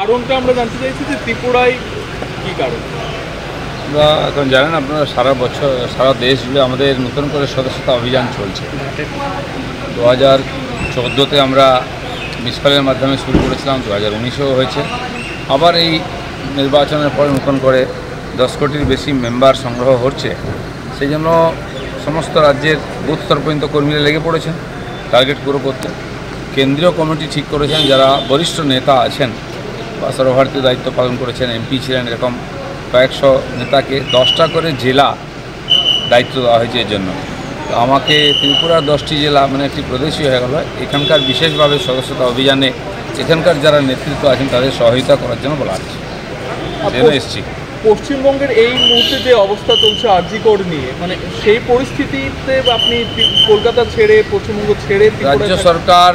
কারণটা আমরা জানতে চাইছি যে ত্রিপুরায় কী কারণ? আমরা এখন জানেন আপনারা সারা দেশ জুড়ে আমাদের নতুন করে সদস্যতা অভিযান চলছে। 2014-তে আমরা মিসফালের মাধ্যমে শুরু করেছিলাম, 2019-এও হয়েছে। আবার এই নির্বাচনের পরে নতুন করে 10 কোটির বেশি মেম্বার সংগ্রহ হচ্ছে। সেই জন্য সমস্ত রাজ্যের বুথ স্তর পর্যন্ত কর্মীরা লেগে পড়েছেন টার্গেট পুরো করতে। কেন্দ্রীয় কমিটি ঠিক করেছেন যারা বরিষ্ঠ নেতা আছেন বা সর্বভারতীয় দায়িত্ব পালন করেছেন, এমপি ছিলেন, এরকম কয়েকশো নেতাকে 10টা করে জেলা দায়িত্ব দেওয়া হয়েছে এর জন্য। তো আমাকে ত্রিপুরার 10টি জেলা মানে একটি প্রদেশই হয়ে গেল। এখানকার বিশেষভাবে সদস্যতা অভিযানে এখানকার যারা নেতৃত্ব আছেন তাদের সহায়তা করার জন্য বলা হচ্ছে, সেজন্য এসেছি। পশ্চিমবঙ্গের এই মুহূর্তে যে অবস্থা চলছে আরজি কোড নিয়ে, মানে সেই পরিস্থিতিতে আপনি কলকাতা ছেড়ে পশ্চিমবঙ্গ ছেড়ে রাজ্য সরকার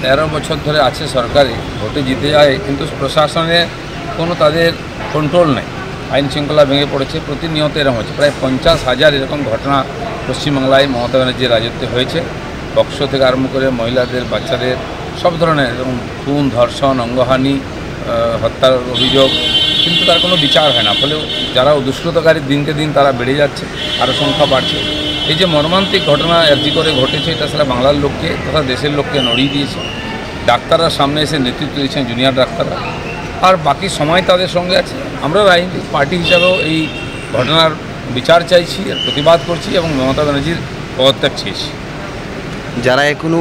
13 বছর ধরে আছে সরকারে, ভোটে জিতে যায়, কিন্তু প্রশাসনে কোনো তাদের কন্ট্রোল নেই। আইন শৃঙ্খলা ভেঙে পড়েছে, প্রতিনিয়ত এরকম হচ্ছে। প্রায় 50,000 এরকম ঘটনা পশ্চিমবাংলায় মমতা ব্যানার্জির রাজত্বে হয়েছে। বক্সো থেকে আরম্ভ করে মহিলাদের, বাচ্চাদের সব ধরনের এরকম খুন, ধর্ষণ, অঙ্গহানি, হত্যার অভিযোগ, কিন্তু তার কোনো বিচার হয় না। ফলে যারা দুষ্কৃতকারী দিনকে দিন তারা বেড়ে যাচ্ছে, আরও সংখ্যা বাড়ছে। এই যে মর্মান্তিক ঘটনা আরজি করে ঘটেছে, এটা আসলে বাংলার লোককে তথা দেশের লোককে নড়িয়ে দিয়েছে। ডাক্তাররা সামনে এসে নেতৃত্ব দিয়েছেন, জুনিয়র ডাক্তাররা, আর বাকি সময় তাদের সঙ্গে আছে। আমরা রাজনৈতিক পার্টি হিসাবেও এই ঘটনার বিচার চাইছি, প্রতিবাদ করছি এবং মমতা ব্যানার্জির পদত্যাগ চেয়েছি। যারা এখনও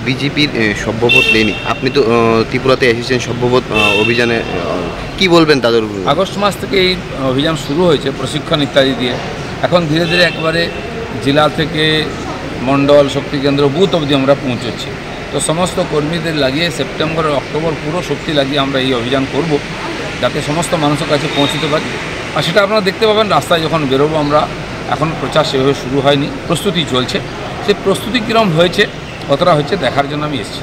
বিজেপির সভ্যপদ নেয়নি, আপনি তো ত্রিপুরাতে এসেছেন সভ্যপদ অভিযানে, কি বলবেন তাদের? আগস্ট মাস থেকে এই অভিযান শুরু হয়েছে প্রশিক্ষণ ইত্যাদি দিয়ে। এখন ধীরে ধীরে একবারে জেলা থেকে মণ্ডল, শক্তি কেন্দ্র, বুথ অবধি আমরা পৌঁছচ্ছি। তো সমস্ত কর্মীদের লাগিয়ে সেপ্টেম্বর অক্টোবর পুরো শক্তি লাগিয়ে আমরা এই অভিযান করব, যাতে সমস্ত মানুষের কাছে পৌঁছতে পারি। আর সেটা আপনারা দেখতে পাবেন রাস্তায় যখন বেরোবো আমরা। এখন প্রচার সেভাবে শুরু হয়নি, প্রস্তুতি চলছে। সেই প্রস্তুতি কীরকম হয়েছে, কতটা হচ্ছে দেখার জন্য আমি এসেছি।